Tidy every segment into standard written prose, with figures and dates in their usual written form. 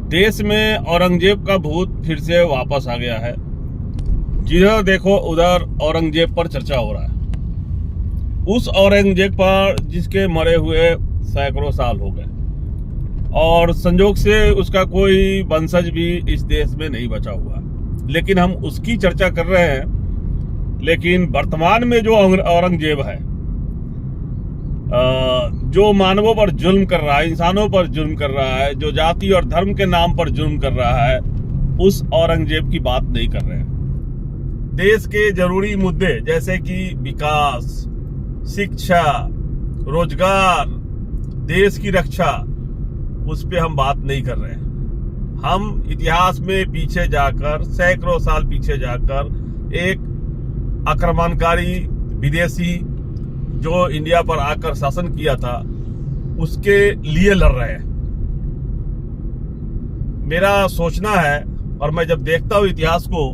देश में औरंगजेब का भूत फिर से वापस आ गया है। जिधर देखो उधर औरंगजेब पर चर्चा हो रहा है। उस औरंगजेब पर जिसके मरे हुए सैकड़ों साल हो गए और संजोग से उसका कोई वंशज भी इस देश में नहीं बचा हुआ, लेकिन हम उसकी चर्चा कर रहे हैं। लेकिन वर्तमान में जो औरंगजेब है, जो मानवों पर जुल्म कर रहा है, इंसानों पर जुल्म कर रहा है, जो जाति और धर्म के नाम पर जुल्म कर रहा है, उस औरंगजेब की बात नहीं कर रहे हैं। देश के जरूरी मुद्दे जैसे कि विकास, शिक्षा, रोजगार, देश की रक्षा, उस पे हम बात नहीं कर रहे हैं। हम इतिहास में पीछे जाकर, सैकड़ों साल पीछे जाकर, एक आक्रमणकारी विदेशी जो इंडिया पर आकर शासन किया था, उसके लिए लड़ रहे हैं। मेरा सोचना है, और मैं जब देखता हूं इतिहास को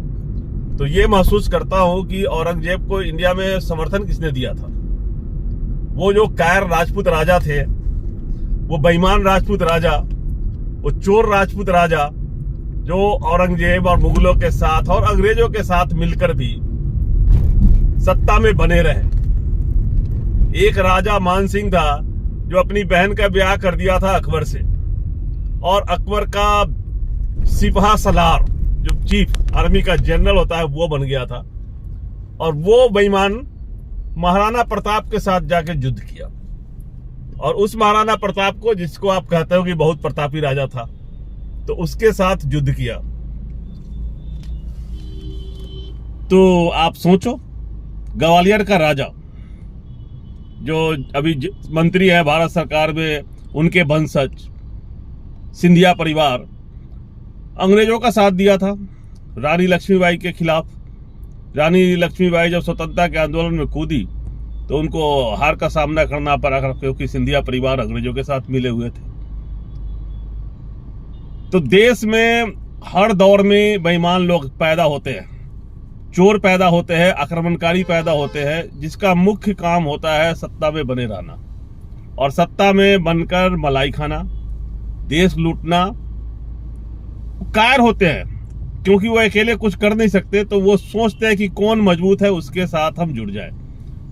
तो ये महसूस करता हूं कि औरंगजेब को इंडिया में समर्थन किसने दिया था। वो जो कायर राजपूत राजा थे, वो बेईमान राजपूत राजा, वो चोर राजपूत राजा, जो औरंगजेब और मुगलों के साथ और अंग्रेजों के साथ मिलकर भी सत्ता में बने रहे। एक राजा मान सिंह था जो अपनी बहन का ब्याह कर दिया था अकबर से, और अकबर का सिपहा सलार, जो चीफ आर्मी का जनरल होता है, वो बन गया था। और वो बेईमान महाराणा प्रताप के साथ जाके युद्ध किया, और उस महाराणा प्रताप को, जिसको आप कहते हो कि बहुत प्रतापी राजा था, तो उसके साथ युद्ध किया। तो आप सोचो, ग्वालियर का राजा जो अभी मंत्री है भारत सरकार में, उनके वंशज सिंधिया परिवार, अंग्रेजों का साथ दिया था रानी लक्ष्मीबाई के खिलाफ। रानी लक्ष्मीबाई जब स्वतंत्रता के आंदोलन में कूदी तो उनको हार का सामना करना पड़ा, क्योंकि सिंधिया परिवार अंग्रेजों के साथ मिले हुए थे। तो देश में हर दौर में बेईमान लोग पैदा होते हैं, चोर पैदा होते हैं, आक्रमणकारी पैदा होते हैं, जिसका मुख्य काम होता है सत्ता में बने रहना, और सत्ता में बनकर मलाई खाना, देश लूटना। कायर होते हैं क्योंकि वो अकेले कुछ कर नहीं सकते, तो वो सोचते हैं कि कौन मजबूत है उसके साथ हम जुड़ जाए,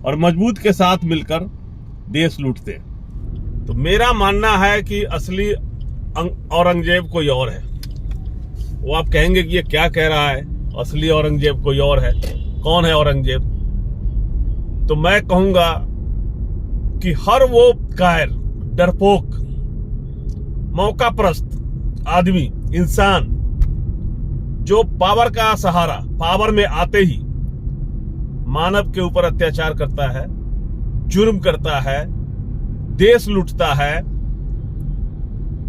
और मजबूत के साथ मिलकर देश लूटते हैं। तो मेरा मानना है कि असली औरंगजेब कोई और है। वो आप कहेंगे कि ये क्या कह रहा है, असली औरंगजेब कोई और है। कौन है औरंगजेब? तो मैं कहूंगा कि हर वो कायर, डरपोक, मौकाप्रस्त आदमी, इंसान जो पावर का सहारा, पावर में आते ही मानव के ऊपर अत्याचार करता है, जुर्म करता है, देश लूटता है,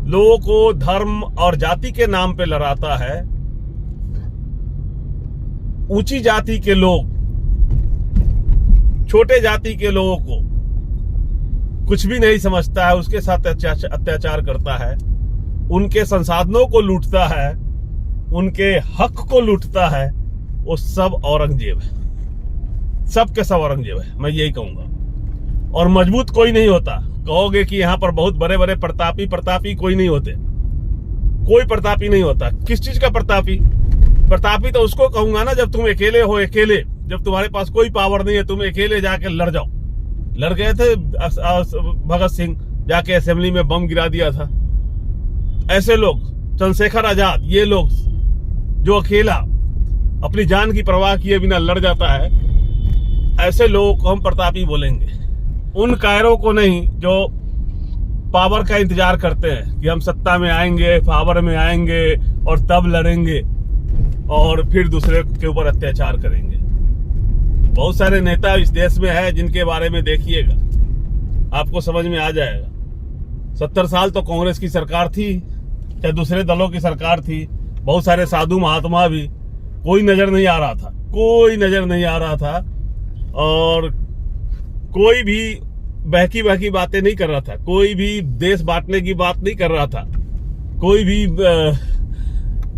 लोगों को धर्म और जाति के नाम पे लड़ाता है, ऊंची जाति के लोग छोटे जाति के लोगों को कुछ भी नहीं समझता है, उसके साथ अत्याचार करता है, उनके संसाधनों को लूटता है, उनके हक को लूटता है, वो सब औरंगजेब है। सब के सब औरंगजेब है, मैं यही कहूंगा। और मजबूत कोई नहीं होता। कहोगे कि यहां पर बहुत बड़े बड़े प्रतापी कोई नहीं होते। कोई प्रतापी नहीं होता। किस चीज का प्रतापी? प्रतापी तो उसको कहूंगा ना जब तुम अकेले हो, अकेले, जब तुम्हारे पास कोई पावर नहीं है, तुम अकेले जाके लड़ जाओ। लड़ गए थे भगत सिंह, जाके असेंबली में बम गिरा दिया था। ऐसे लोग, चंद्रशेखर आजाद, ये लोग जो अकेला अपनी जान की परवाह किए बिना लड़ जाता है, ऐसे लोगों को हम प्रतापी बोलेंगे। उन कायरों को नहीं जो पावर का इंतजार करते हैं कि हम सत्ता में आएंगे, पावर में आएंगे और तब लड़ेंगे और फिर दूसरे के ऊपर अत्याचार करेंगे। बहुत सारे नेता इस देश में है जिनके बारे में देखिएगा, आपको समझ में आ जाएगा। 70 साल तो कांग्रेस की सरकार थी, चाहे दूसरे दलों की सरकार थी, बहुत सारे साधु महात्मा भी, कोई नजर नहीं आ रहा था, कोई नजर नहीं आ रहा था, और कोई भी बहकी बातें नहीं कर रहा था, कोई भी देश बांटने की बात नहीं कर रहा था, कोई भी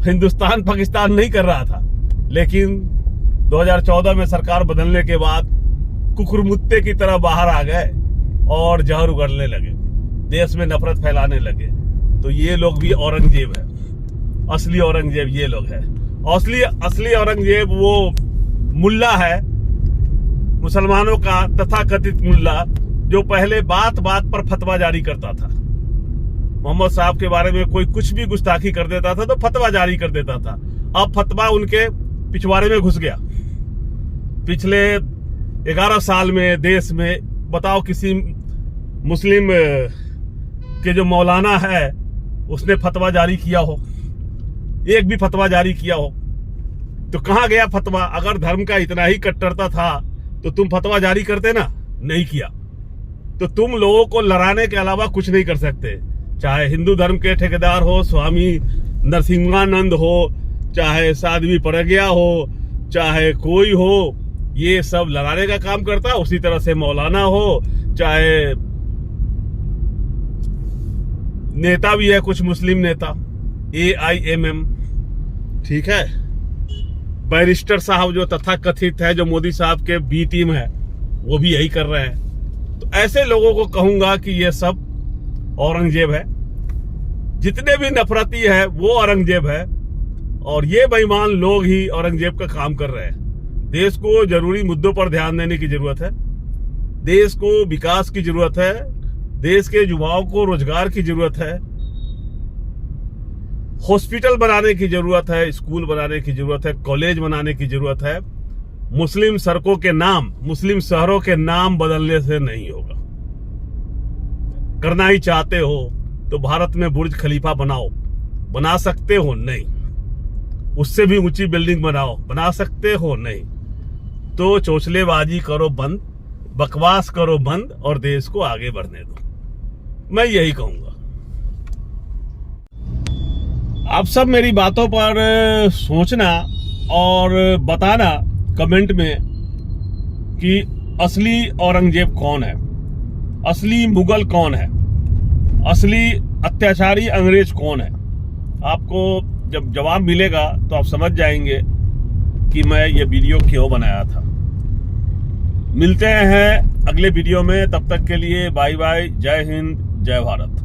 हिंदुस्तान पाकिस्तान नहीं कर रहा था। लेकिन 2014 में सरकार बदलने के बाद कुकुरमुत्ते की तरह बाहर आ गए और जहर उगलने लगे, देश में नफरत फैलाने लगे। तो ये लोग भी औरंगजेब है। असली औरंगजेब ये लोग हैं। असली औरंगजेब वो मुल्ला है, मुसलमानों का तथाकथित मुल्ला, जो पहले बात बात पर फतवा जारी करता था। मोहम्मद साहब के बारे में कोई कुछ भी गुस्ताखी कर देता था तो फतवा जारी कर देता था। अब फतवा उनके पिछवाड़े में घुस गया। पिछले 11 साल में देश में बताओ किसी मुस्लिम के जो मौलाना है उसने फतवा जारी किया हो, एक भी फतवा जारी किया हो? तो कहां गया फतवा? अगर धर्म का इतना ही कट्टरता था तो तुम फतवा जारी करते ना, नहीं किया। तो तुम लोगों को लड़ाने के अलावा कुछ नहीं कर सकते। चाहे हिंदू धर्म के ठेकेदार हो, स्वामी नरसिंहानंद हो, चाहे साध्वी प्रज्ञा हो, चाहे कोई हो, ये सब लड़ाने का काम करता है। उसी तरह से मौलाना हो, चाहे नेता भी है कुछ मुस्लिम नेता, AIMM, ठीक है, बैरिस्टर साहब जो तथाकथित है, जो मोदी साहब के बी टीम है, वो भी यही कर रहे हैं। तो ऐसे लोगों को कहूंगा कि ये सब औरंगजेब है। जितने भी नफरती है वो औरंगजेब है, और ये बेईमान लोग ही औरंगजेब का काम कर रहे हैं। देश को जरूरी मुद्दों पर ध्यान देने की जरूरत है, देश को विकास की जरूरत है, देश के युवाओं को रोजगार की जरूरत है, हॉस्पिटल बनाने की जरूरत है, स्कूल बनाने की जरूरत है, कॉलेज बनाने की जरूरत है। मुस्लिम सड़कों के नाम, मुस्लिम शहरों के नाम बदलने से नहीं होगा। करना ही चाहते हो तो भारत में बुर्ज खलीफा बनाओ, बना सकते हो? नहीं। उससे भी ऊंची बिल्डिंग बनाओ, बना सकते हो? नहीं। तो चोचलेबाजी करो बंद, बकवास करो बंद, और देश को आगे बढ़ने दो। मैं यही कहूंगा। आप सब मेरी बातों पर सोचना और बताना कमेंट में कि असली औरंगजेब कौन है, असली मुगल कौन है, असली अत्याचारी अंग्रेज कौन है। आपको जब जवाब मिलेगा तो आप समझ जाएंगे कि मैं ये वीडियो क्यों बनाया था। मिलते हैं अगले वीडियो में, तब तक के लिए बाय बाय। जय हिंद, जय भारत।